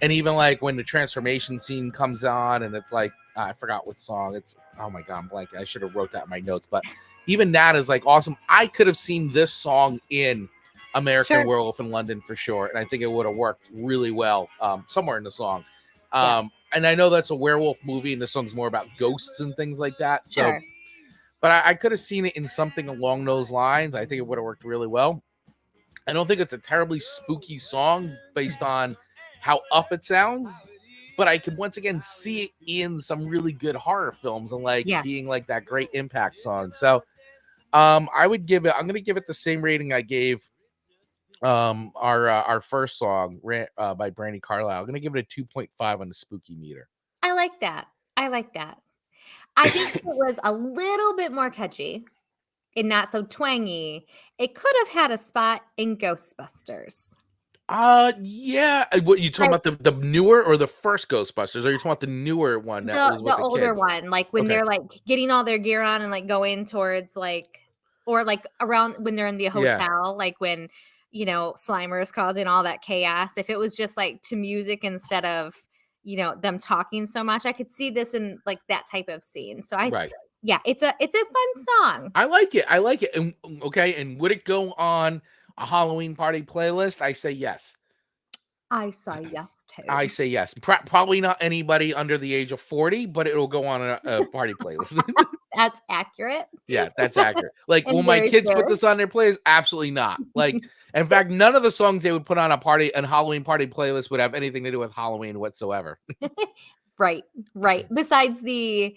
and even like when the transformation scene comes on and it's like, I forgot what song it's, oh my God, I'm blanking. I should have wrote that in my notes, but even that is like awesome. I could have seen this song in American Sure. Werewolf in London for sure. And I think it would have worked really well somewhere in the song. Yeah. And I know that's a werewolf movie and the song's more about ghosts and things like that. So, Sure. but I could have seen it in something along those lines. I think it would have worked really well. I don't think it's a terribly spooky song based on how up it sounds, but I could once again see it in some really good horror films and like Yeah. being like that great impact song. So I would give it, I'm gonna give it the same rating I gave our first song by Brandi Carlile. I'm gonna give it a 2.5 on the spooky meter. I like that. I like that. I think if it was a little bit more catchy and not so twangy, it could have had a spot in Ghostbusters. Yeah. What you talking Like about, the newer or the first Ghostbusters? Or you talking about the newer one that was the with the older kids? one, like, when Okay. they're, like, getting all their gear on and, like, going towards, like or, like, around when they're in the Yeah. hotel, like, when, Slimer is causing all that chaos. If it was just, like, to music instead of, them talking so much, I could see this in, like, that type of scene. So Right. yeah, it's a fun song. I like it. I like it. And okay, and would it go on a Halloween party playlist? I say yes. I say yes I to. say yes. Probably not anybody under the age of 40, but it'll go on a party playlist. That's accurate Yeah, that's accurate. Like, will and my very kids put fair. this on their playlist? Absolutely not. Like, in fact, none of the songs they would put on a Halloween party playlist would have anything to do with Halloween whatsoever. Right, right. Besides the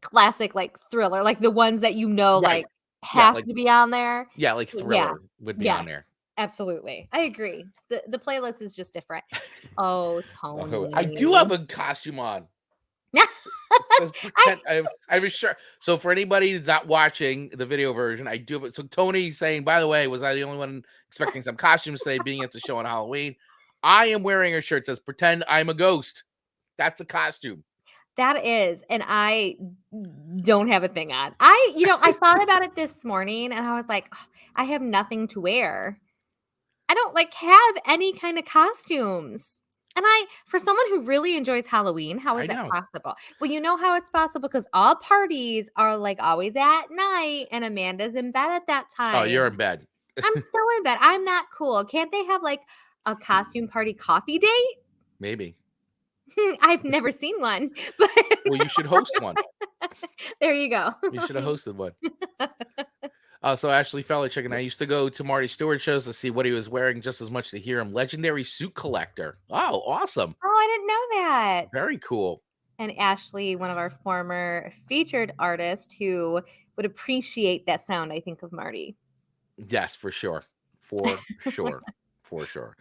classic, like, thriller, like, the ones that Right. like, Yeah, have to be on there. yeah, like Yeah. Thriller would be on Yes, there. absolutely. I agree. The playlist is just different. Oh, Oh, I do have Tony. a costume on. I It says pretend. I was sure. So for anybody who's not watching the video version, I do have it. So Tony saying, by the way, was I the only one expecting some costumes today, being it's a show on Halloween? I am wearing a shirt that says "Pretend I'm a Ghost." That's a costume. that is, and I don't have a thing on. I thought about it this morning and I was like, "Ugh, I have nothing to wear." I don't, like, have any kind of costumes. And for someone who really enjoys Halloween, how is I that know. possible? Well, you know how it's possible because all parties are, like, always at night, and Amanda's in bed at that Oh, you're time. in bed. I'm so in bed. I'm not cool. Can't they have, like, a costume party coffee date? Maybe. I've never seen one, but Well, you should host one. there you go. You should have hosted one. So Ashley Feller Chicken. I used to go to Marty Stuart shows to see what he was wearing just as much to hear him. Legendary suit collector. Oh, awesome. Oh, I didn't know that. Very cool. And Ashley, one of our former featured artists who would appreciate that sound, I think, of Marty. Yes, for sure. For sure. For sure.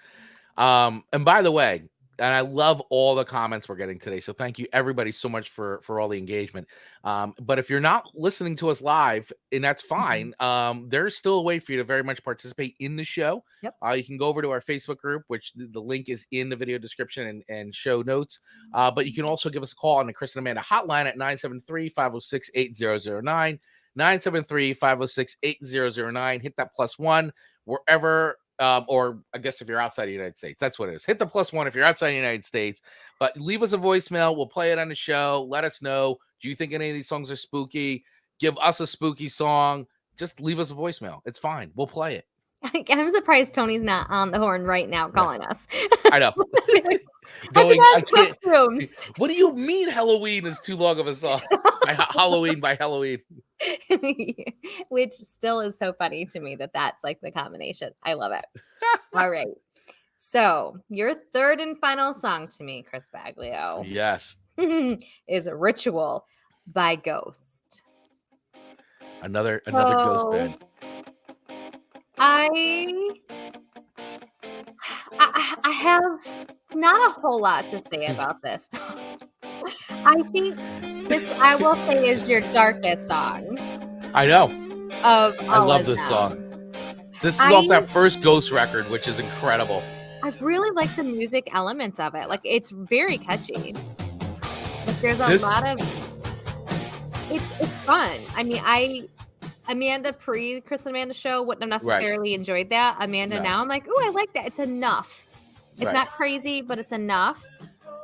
And by the way, and I love all the comments we're getting today. So thank you everybody so much for all the engagement. But if you're not listening to us live, and that's Mhm. fine, there's still a way for you to very much participate in the show. Yep. You can go over to our Facebook group, which the link is in the video description and show notes. But you can also give us a call on the Chris and Amanda hotline at 973-506-8009. 973-506-8009. Hit that +1 wherever, or I guess if you're outside the United States, that's what it is. Hit the +1 if you're outside the United States, but leave us a voicemail. We'll play it on the show. Let us know. Do you think any of these songs are spooky? Give us a spooky song. just leave us a voicemail. It's fine. We'll play it. I'm surprised Tony's not on the horn right now Yeah. calling us. I know. Going, I can't. costumes. What do you mean Halloween is too long of a song? Halloween by Halloween. Which still is so funny to me that's like the combination. I love it. All right. So your third and final song to me, Chris Baglio, Yes. is Ritual by Ghost. Another Ghost band. I have not a whole lot to say about this. I think this, I will say, is your darkest song. I know. Of I love this song. This is off that first Ghost record, which is incredible. I really like the music elements of it. Like, it's very catchy. Like, there's a lot of. It's fun. I mean, Amanda pre-Chris and Amanda show wouldn't have necessarily enjoyed that. Amanda now, I'm like, oh, I like that. It's enough. It's not crazy, but it's enough.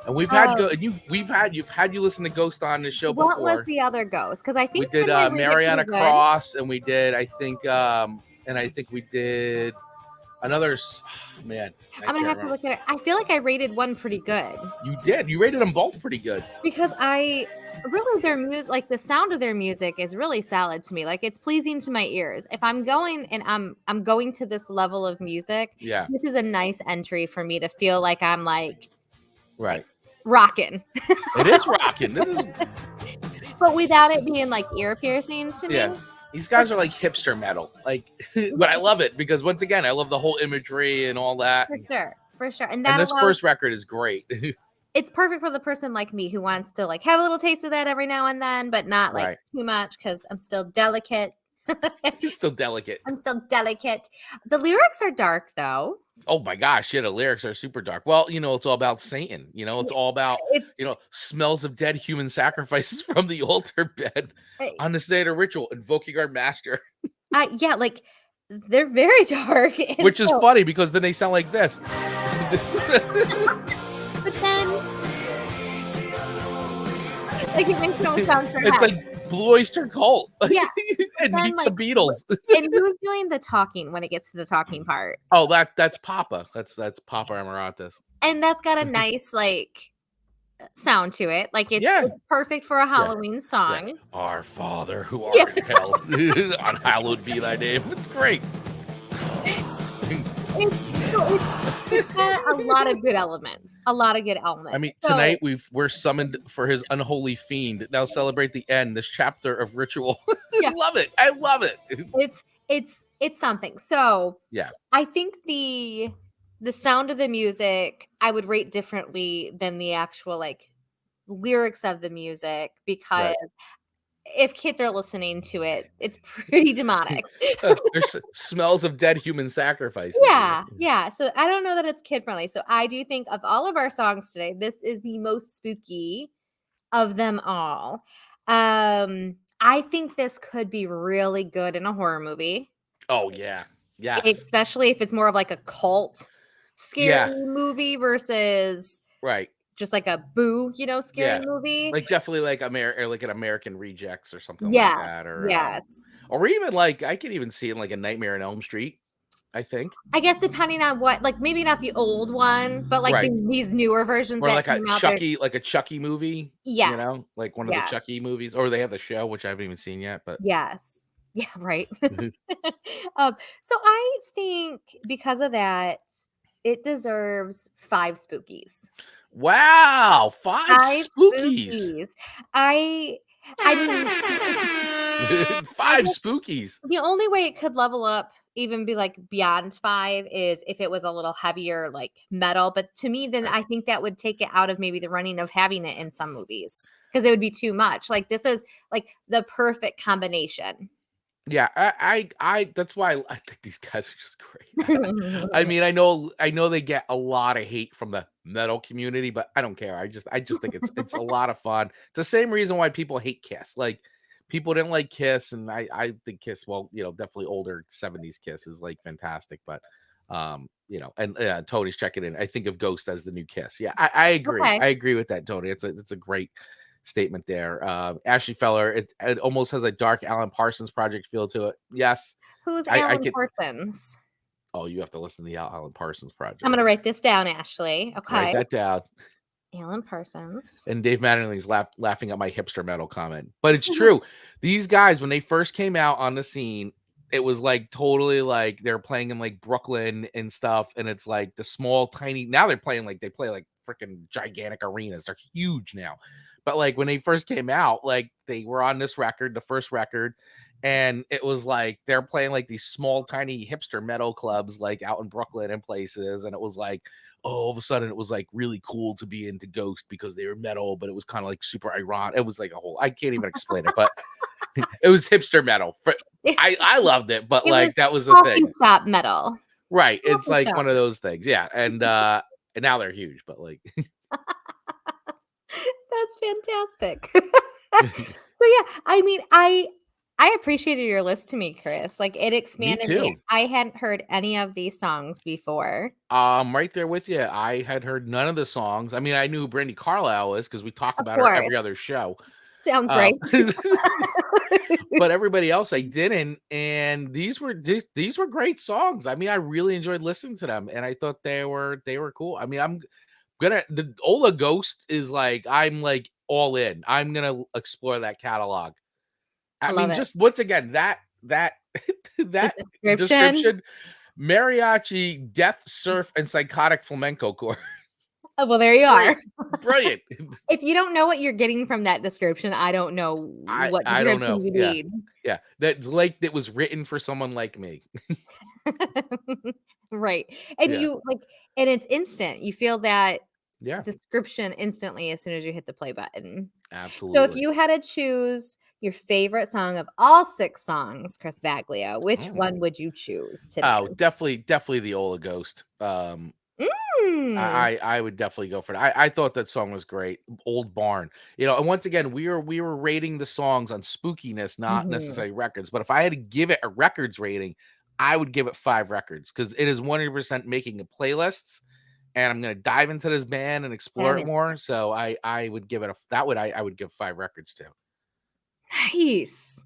And we've had you've had you listen to Ghost on the show before. What was the other Ghost? Because I think we did Mariana Cross, and we did we did another. Man, I'm gonna have to look at it. I feel like I rated one pretty good. You did. You rated them both pretty good. Because really their music, like the sound of their music, is really solid to me. Like, it's pleasing to my ears. If I'm going and I'm going to this level of music, this is a nice entry for me to feel like I'm like rocking. It is rocking. This is, but without it being like ear piercing to me. Yeah. These guys are like hipster metal, like, but I love it because once again, I love the whole imagery and all that. For sure. And this first record is great. It's perfect for the person like me who wants to like have a little taste of that every now and then, but not like too much because I'm still delicate. You're still delicate. I'm still delicate. The lyrics are dark though. Oh my gosh, yeah, the lyrics are super dark. Well, it's all about Satan. It's all about, smells of dead human sacrifices from the altar bed on this day of ritual, invoking our master. Yeah, like they're very dark. Which is funny because then they sound like this. But then, like, it makes no sound for It's like Blue Oyster Cult. Yeah. And meets the Beatles. And who's doing the talking when it gets to the talking part? Oh, that's Papa. That's Papa Amarantis. And that's got a nice, like, sound to it. Like, it's perfect for a Halloween song. Yeah. Our Father who art in hell, unhallowed be thy name. It's great. It's got a lot of good elements. I mean, tonight we're summoned for his unholy fiend. Now celebrate the end, this chapter of ritual. I love it. It's something. So yeah, I think the sound of the music I would rate differently than the actual like lyrics of the music because if kids are listening to it, it's pretty demonic. There's smells of dead human sacrifice. Yeah. So I don't know that it's kid friendly. So I do think of all of our songs today, this is the most spooky of them all. I think this could be really good in a horror movie. Oh yeah. Yes. Especially if it's more of like a cult scary movie versus just like a scary movie. Like definitely like an American Rejects or something like that. Or or even like I could even see it in like a Nightmare on Elm Street, I think. I guess depending on what, like maybe not the old one, but like these newer versions. Or like a Chucky movie. Yeah. Like one of the Chucky movies. Or they have the show, which I haven't even seen yet. But yes. Yeah, right. So I think because of that, it deserves 5 spookies. Wow, 5 spookies. I mean 5 spookies. The only way it could level up, even be like beyond 5, is if it was a little heavier, like metal. But to me, then I think that would take it out of maybe the running of having it in some movies because it would be too much. Like this is like the perfect combination. Yeah, I that's why I think these guys are just great. I mean, I know they get a lot of hate from the metal community, but I don't care. I just think it's a lot of fun. It's the same reason why people hate Kiss. Like people didn't like Kiss, and I think Kiss, well, definitely older 70s Kiss is like fantastic, but and Tony's checking in. I think of Ghost as the new Kiss. Yeah, I agree. Okay. I agree with that, Tony. It's a great statement there. Ashley Feller, it almost has a dark Alan Parsons Project feel to it. Yes, Who's I Alan could. Parsons? Oh, you have to listen to the Alan Parsons I'm Project. gonna write this down, Ashley. Write Okay. that down. Alan Parsons. And Dave Mattingly's laughing at my hipster metal comment. But it's true. These guys, when they first came out on the scene, it was like totally like they're playing in like Brooklyn and stuff. And it's like the small, tiny. Now they're playing like they play like freaking gigantic arenas. They're huge now. But like when they first came out, like they were on this record, the first record. And it was like they're playing like these small, tiny hipster metal clubs, like out in Brooklyn and places. And it was like, oh, all of a sudden it was like really cool to be into Ghost because they were metal, but it was kind of like super ironic. It was like a whole, I can't even explain it, but it was hipster metal. I loved it, but It was like that was the coffee thing. shop metal. Right. It's Coffee like shop. one of those things. Yeah. And now they're huge, but like That's fantastic. So yeah, I mean, I appreciated your list to me, Chris. Like it me expanded me. too. I hadn't heard any of these songs before. Right there with you. I had heard none of the songs. I mean, I knew who Brandi Carlile is because we talk Of about her course. every other show. Sounds right. But everybody else I didn't, and these were great songs. I mean, I really enjoyed listening to them, and I thought they were cool. I mean, I'm gonna the Hola Ghost is like I'm like all in. I'm gonna explore that catalog. I I love mean, it. just once again that The that description. description, mariachi, death, surf, and psychotic flamenco core. Oh, well, there you Great, are. brilliant. If you don't know what you're getting from that description, I don't know what I don't description know. you Yeah, need. yeah. That's like that was written for someone like me. Right. And Yeah, you like and it's instant. You feel that yeah, description instantly as soon as you hit the play button. So if absolutely. you had to choose your favorite song of all 6 songs, Chris Baglio, which Mm. one would you choose today? Oh, definitely the Ola Ghost. Mm. I would definitely go for it. I thought that song was great. Old Barn. You know, and once again, we were rating the songs on spookiness, not Mhm. necessarily records. But if I had to give it a records rating, I would give it 5 records because it is 100% making a playlists, and I'm gonna dive into this band and explore That it is more. So I would give it I would give 5 records to. nice.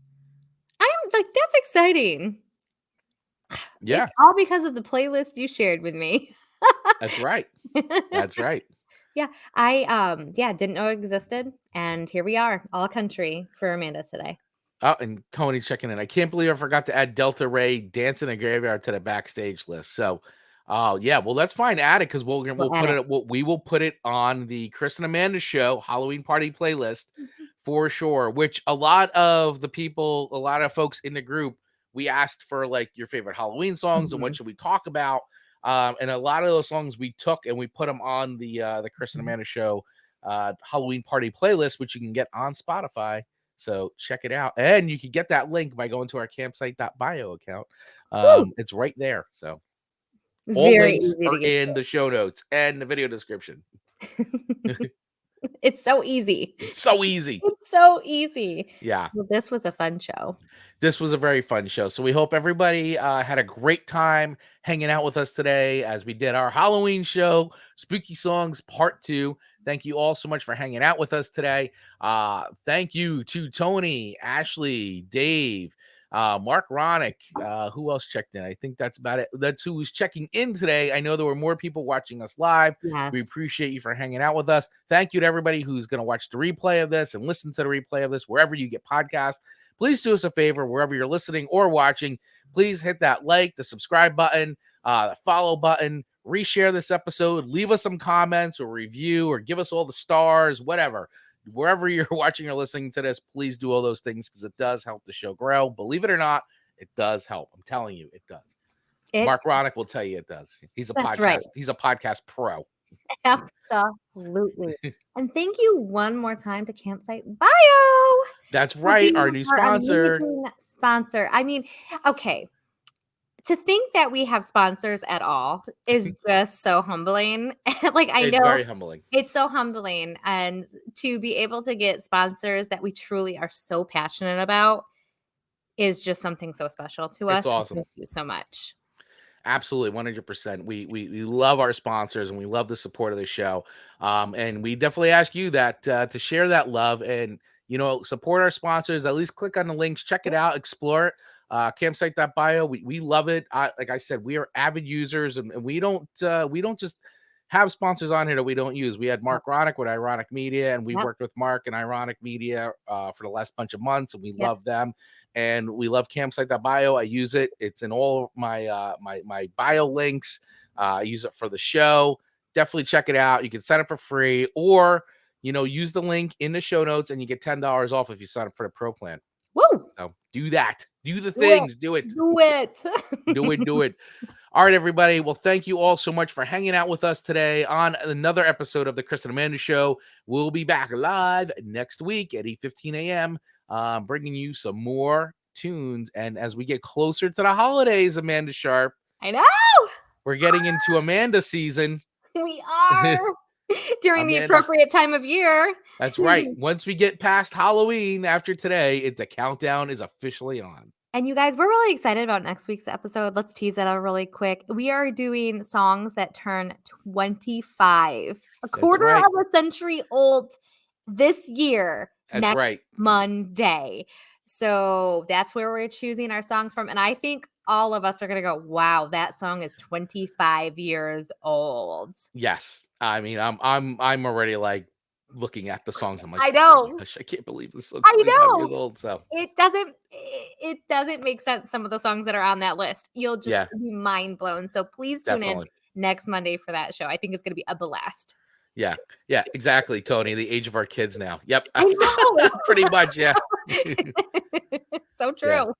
I'm like, that's exciting. Yeah, All because of the playlist you shared with me. that's right. That's right. Yeah, yeah, didn't know it existed, and here we are, all country for Amanda today. Oh, and Tony checking in. I can't believe I forgot to add Delta Ray Dance in a Graveyard to the backstage list. So, oh yeah, well that's fine. Add it because we'll We'll add put it. it. We will put it on the Chris and Amanda show Halloween party playlist Mhm. for sure. Which a lot of the people, a lot of folks in the group, we asked for like your favorite Halloween songs and what Mhm. should we talk about. And a lot of those songs we took and we put them on the Chris and Amanda show Halloween party playlist, which you can get on Spotify. So check it out. And you can get that link by going to our campsite.bio account. Woo! It's right there. So all Very links easy to are get in the show notes and the video description. to. It's so easy. It's so easy. It's so easy. Yeah. Well, this was a fun show. This was a very fun show. So we hope everybody had a great time hanging out with us today as we did our Halloween show, Spooky Songs Part 2. Thank you all so much for hanging out with us today. Thank you to Tony, Ashley, Dave, Mark Ronick. Who else checked in? I think that's about it. That's who was checking in today. I know there were more people watching us live. We Yes. appreciate you for hanging out with us. Thank you to everybody who's going to watch the replay of this and listen to the replay of this wherever you get podcasts. Please do us a favor wherever you're listening or watching. Please hit that like, the subscribe button, the follow button, reshare this episode, leave us some comments or review or give us all the stars, whatever. Wherever you're watching or listening to this, please do all those things because it does help the show grow. Believe it or not, it does help. I'm telling you, it does. It Mark Ronick will tell you it does. He's a That's right. podcast pro. Absolutely. And thank you one more time to Campsite Bio That's for right. Our being new our sponsor. amazing sponsor. I mean, okay, to think that we have sponsors at all is just so humbling. Like, I It's know very humbling. it's so humbling, and to be able to get sponsors that we truly are so passionate about is just something so special to It's us. awesome. Thank you so much. Absolutely, 100%. We love our sponsors and we love the support of the show. And we definitely ask you that to share that love and support our sponsors. At least click on the links, check it out, explore it. Campsite.bio. We love it. Like I said, we are avid users, and we don't just have sponsors on here that we don't use. We had Mark Ronick with Ironic Media, and we've Yep. worked with Mark and Ironic Media for the last bunch of months, and we Yep. love them. And we love campsite.bio. I use it. It's in all my my bio links. I use it for the show. Definitely check it out. You can sign up for free, or use the link in the show notes, and you get $10 off if you sign up for the pro plan. Woo! So do that. Do the Do it. things. Do it. Do it. Do it. Do it. All right, everybody. Well, thank you all so much for hanging out with us today on another episode of the Chris and Amanda Show. We'll be back live next week at 8:15 a.m. Bringing you some more tunes. And as we get closer to the holidays, Amanda Sharp, I know. we're getting into Amanda season. We are during the Amanda, appropriate time of year. that's right. Once we get past Halloween after today, the countdown is officially on. And you guys, we're really excited about next week's episode. Let's tease it out really quick. We are doing songs that turn 25, a quarter right. of a century old this year, That's next right. Monday. So that's where we're choosing our songs from. And I think all of us are going to go, wow, that song is 25 years old. Yes. I mean, I'm already like looking at the songs. I'm like, I oh my know. gosh, I can't believe this song's I 25 know. years old. So It doesn't make sense, some of the songs that are on that list. You'll just be mind blown. So please tune in next Monday for that show. I think it's going to be a blast. Yeah. Yeah, exactly, Tony. The age of our kids now. Yep. I know. Pretty much, yeah. So true.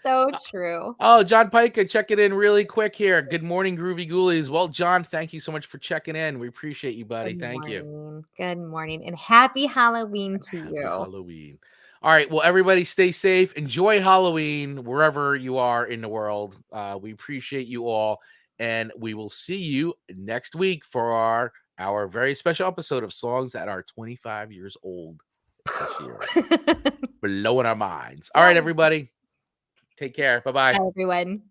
So true. Oh, John Pica checking in really quick here. Good morning, Groovy Ghoulies. Well, John, thank you so much for checking in. We appreciate you, buddy. Thank you. Good morning. And happy Halloween to you. Halloween. All right. Well, everybody stay safe. Enjoy Halloween wherever you are in the world. We appreciate you all. And we will see you next week for our very special episode of songs that are 25 years old this year. Blowing our minds. All right, everybody. Take care. Bye-bye. Bye, everyone.